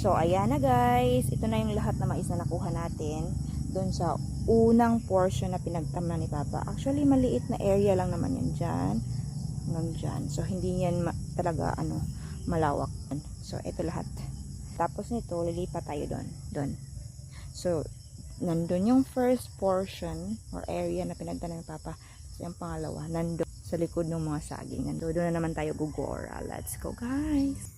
So, ayan na guys. Ito na yung lahat na mais na nakuha natin doon sa unang portion na pinagtamnan ni Papa. Actually, maliit na area lang naman yan dyan. Hanggang dyan. So, hindi yan talaga malawak. So, ito lahat. Tapos nito, lilipat tayo doon. So, nandun yung first portion or area na pinagtamnan ni Papa. So, yung pangalawa, nandun sa likod ng mga saging. Nandun na naman tayo gugora. Let's go guys!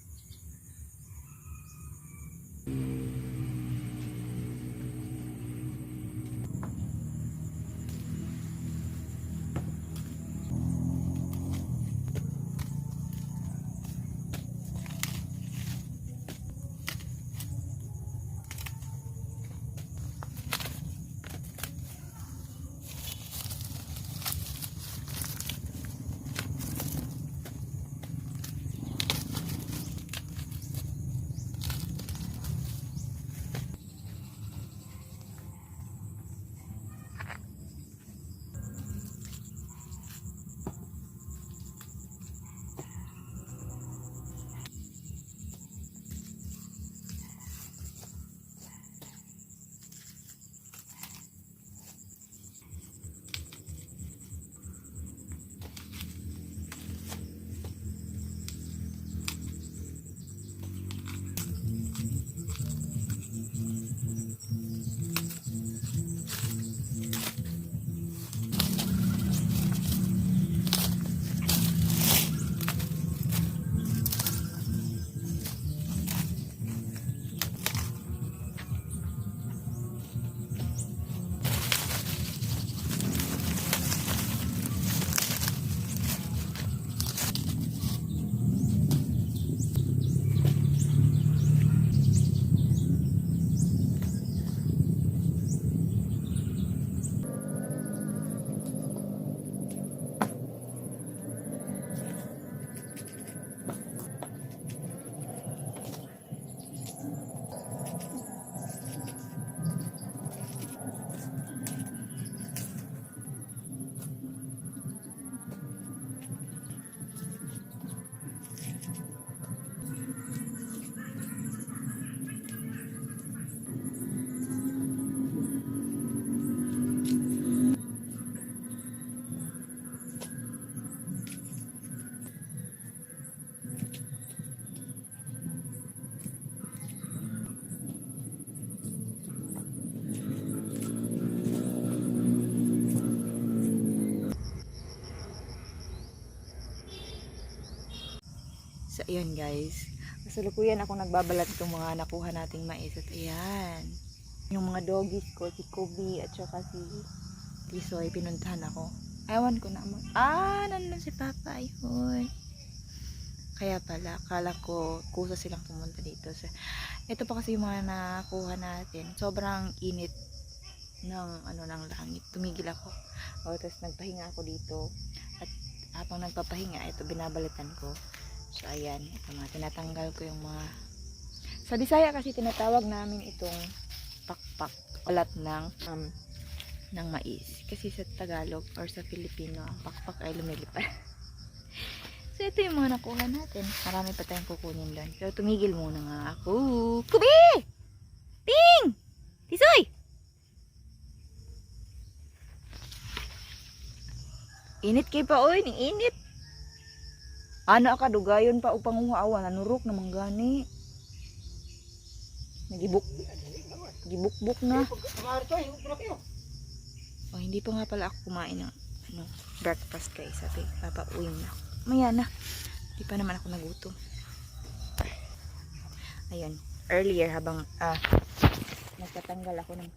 So, ayan guys. Kasalukuyan ako nagbabalat itong mga nakuha nating mais. At ayan. Yung mga doggies ko, si Kobe at saka si Tisoy, pinuntahan ako. Ewan ko na. Nandun si Papa. Ayun. Kaya pala, akala ko kusa silang pumunta dito. So, ito pa kasi yung mga nakuha natin. Sobrang init ng ng langit. Tumigil ako. Tapos nagpahinga ako dito. At habang nagpapahinga, ito binabalitan ko. So, ayan. Ito mga tinatanggal ko yung mga... Sa Bisaya kasi tinatawag namin itong pakpak. Ulat ng mais. Kasi sa Tagalog or sa Filipino, ang pakpak ay lumilipad. So, ito yung mga nakuha natin. Marami pa tayong kukunin doon. So, tumigil muna nga ako. Kubi! Ting! Tisoy! Init kayo pa, oy. Ning init. Ano ka dugayon pa upang ungawa nanurok naman gani. Gibukbuk na. Oh, hindi pa nga pala ako kumain ng breakfast guys. Sabi, papauwi na. Maya na. Hindi pa naman ako nagutom. Ayun, earlier habang nagtatanggal ako ng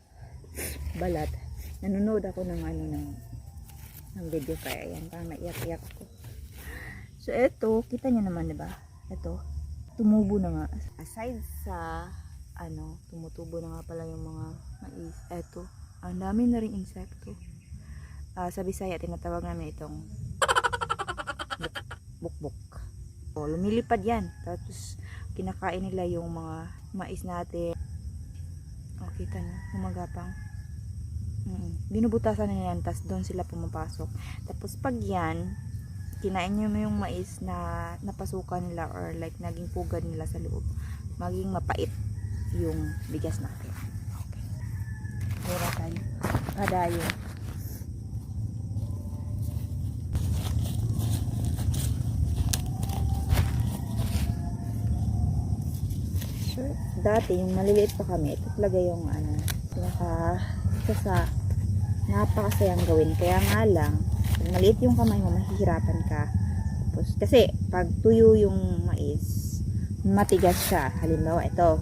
balat, nanonood ako ng ng video kaya ayan, parang naiyak-iyak ko. So, ito, kita nyo naman, diba? Ito, tumubo na nga. Aside sa, tumutubo na nga pala yung mga mais. Ito, ang dami na rin insekto. Sa Bisaya, tinatawag namin itong bukbuk. O, lumilipad yan. Tapos, kinakain nila yung mga mais natin. O, kita nyo, humagapang. Binubutasan nila yan, tapos doon sila pumapasok. Tapos, pag yan, kinain nyo yung mais na napasukan nila or like naging pugad nila sa loob, maging mapait. yung bigas natin. Okay. Mura tayo. Padayo. Sure. Dati, yung maliliit pa kami, ito talaga yung isa sa napakasayang gawin. Kaya nga lang, pag maliit yung kamay mo, mahihirapan ka. Tapos, kasi, pag tuyo yung mais, matigas siya. Halimbawa, ito.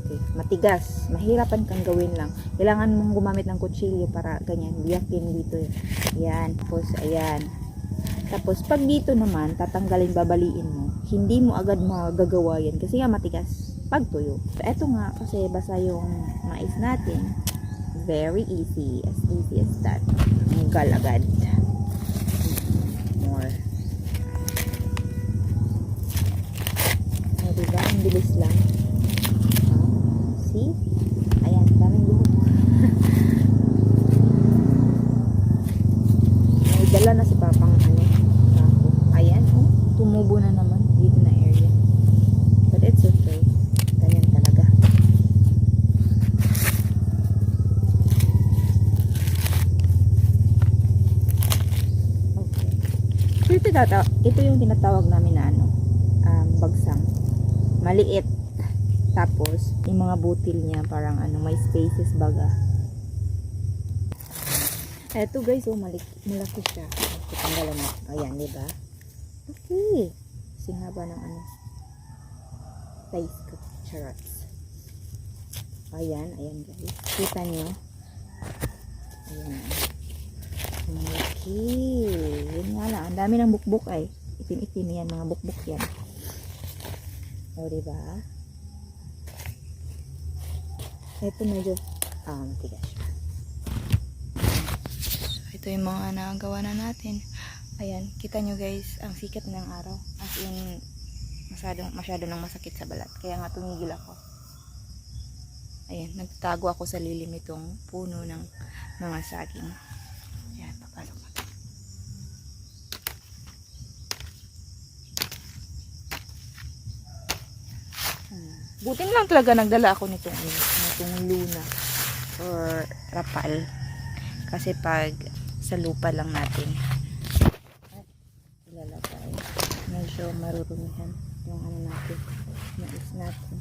Okay, matigas. Mahirapan kang gawin lang. Kailangan mong gumamit ng kutsilyo para ganyan, biyakin dito. Ayan. Tapos, ayan. Tapos, pag dito naman, tatanggalin, babaliin mo. Hindi mo agad magagawa yan. Kasi nga matigas. Pag tuyo. So, eto nga, kasi basa yung mais natin. Very easy. As easy as that. Tanggal agad. More. O, diba? Ang bilis lang. See? Ayan, daming buhok. May dala na si Papang sako. Ayan, oh. Tumubo na naman dito na area. But it's okay. Ganyan talaga. Okay. Ito yung tinatawag namin na bagsang. Maliit. Tapos, yung mga butil niya parang may spaces baga. Eto guys, oh, malaki siya. Tanggalan na. Ayan, diba? Okay. Singhaba ng size ko. Charrots. Ayan guys. Kita nyo? Ayan. Malaki. Yun nga lang. Ang dami ng bukbuk ay. Itim-itim yan. Mga bukbuk yan. O, diba? Ito medyo matigas siya. So, ito yung mga nagawa na natin. Ayan, kita nyo guys, ang sikat ng araw. As in, masyado nang masakit sa balat. Kaya nga tumigil ako. Ayan, nagtago ako sa lilim nitong puno ng mga saging. Ayan, papasok na. Buti lang talaga nagdala ako nitong luna or rapal. Kasi pag sa lupa lang natin ilalagay, medyo marurumihan yung natin, mais natin.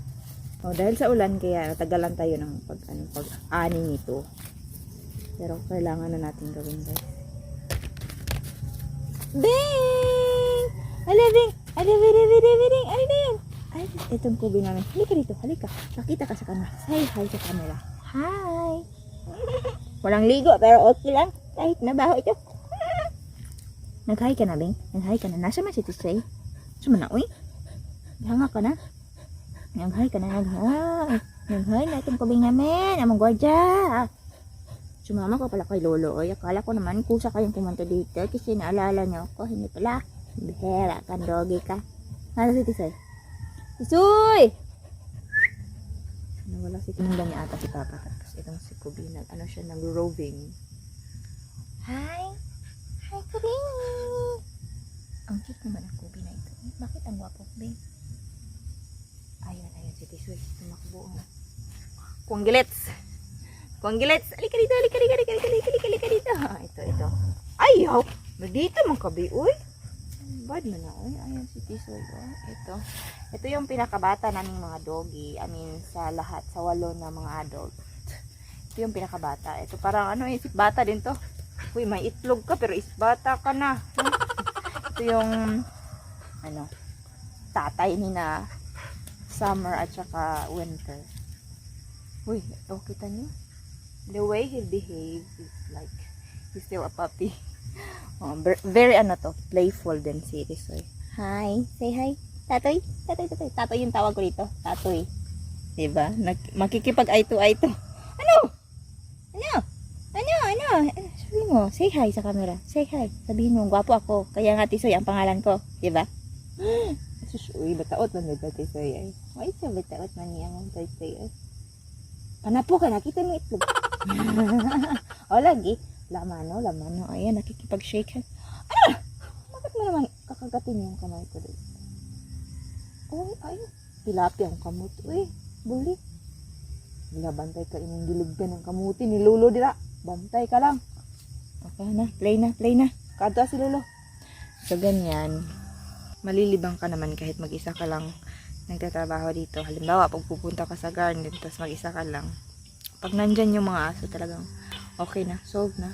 O, dahil sa ulan kaya tagalan tayo ng pag-ani nito. Pero kailangan na natin gawin guys. Bing! Alibing! Alibing! Ano na yan? Ay, itong kubi namin. Halika dito, halika. Nakita ka sa camera. Say hi sa camera. Hi! Walang ligo, pero okay lang. Kahit nabaho ito. Nag-hi ka na, Bing? Nag-hi ka na. Nasa man si Tisay? Suma na, uy? Hanga ka na? Nag-hi ka na, nag-hi. Nag-hi na itong kubing namin. Amang gwadya. Sumama ko pala kay Lolo. Oy, akala ko naman kusa kayong pumunta dito kasi naalala niyo ako. Hindi pala. Bihera ka, doggy ka. Nasa si Tisay? Tisoy! Nawala si tinunda niya ata si Papa. Tapos itong si Kubi, nag-roving. Hi! Hi, Kubi! Ang cute naman ang Kubi na ito. Bakit ang gwapo, Kubi? Ayun si Tisoy. Tumakbo. Kuanggilets! Kuanggilets! Alika dito, alika dito. Ito. Ayaw! Dito mga Kubi, uy! Bad mo na, uy. Ayan si Tisoy, oh. Ito yung pinakabata naming mga doggy. I mean, sa lahat, sa 8 na mga adult. Ito yung pinakabata. Ito parang isip bata din to. Uy, may itlog ka pero isbata ka na. Ito yung tatay ni na summer at saka winter. Uy, kita nyo? The way he behaves is like he's still a puppy. Very playful din si Tisoy. Hi, say hi. Tatoy. Tatoy yung tawag ko dito. Tatoy. Diba? Makikipag eye to eye to. Ano? Sabi mo, say hi sa camera. Say hi. Sabihin mo, gwapo ako. Kaya nga Tisoy ang pangalan ko. Diba? Uy, bataot man nito Tisoy ay. Ay, sa bataot man niya ang Tisoy ay. Panapo ka, nakita mo itlog. O, lagi. Lamano. Ayan, nakikipag-shake. Bakit mo naman kakagatin yung kamay ko dito? Uy, ay. Tilapia ang kamot. Uy, buli. Wala, bantay ka, imong gilid ka ng kamuti ni Lolo dira. Bantay ka lang. Okay na, play na. Kadto si Lolo. So, ganyan. Malilibang ka naman kahit mag-isa ka lang nagtatrabaho dito. Halimbawa, pag pupunta ka sa garden, tapos mag-isa ka lang. Pag nandyan yung mga aso, talagang okay na, solve na.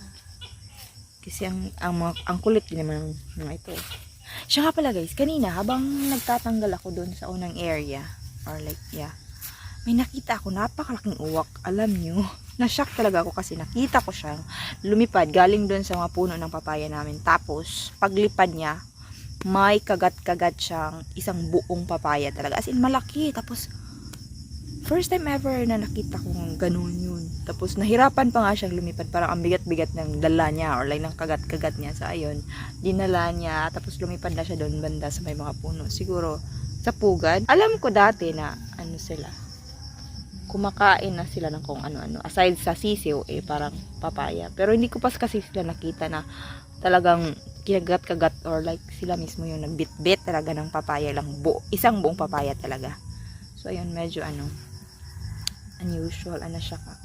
Kasi ang kulit din naman ng mga ito. Siya nga pala guys, kanina habang nagtatanggal ako doon sa unang area, or like, yeah, may nakita ako napakalaking uwak. Alam nyo, na-shock talaga ako kasi nakita ko siyang lumipad galing doon sa mga puno ng papaya namin. Tapos, paglipad niya, may kagat-kagat siyang isang buong papaya talaga. As in, malaki. Tapos, first time ever na nakita kong ganun yun. Tapos, nahirapan pa nga siyang lumipad. Parang ang bigat-bigat ng dala niya or like ng kagat-kagat niya. So, ayun, dinala niya. Tapos, lumipad na siya doon banda sa may mga puno. Siguro, sa pugad. Alam ko dati na, ano sila, kumakain na sila ng kung ano-ano. Aside sa sisiw, parang papaya. Pero hindi ko pa kasi sila nakita na talagang kinagat-kagat or like sila mismo yung nagbit-bit talaga ng papaya lang. Isang buong papaya talaga. So, ayun, medyo unusual. Ano siya ka.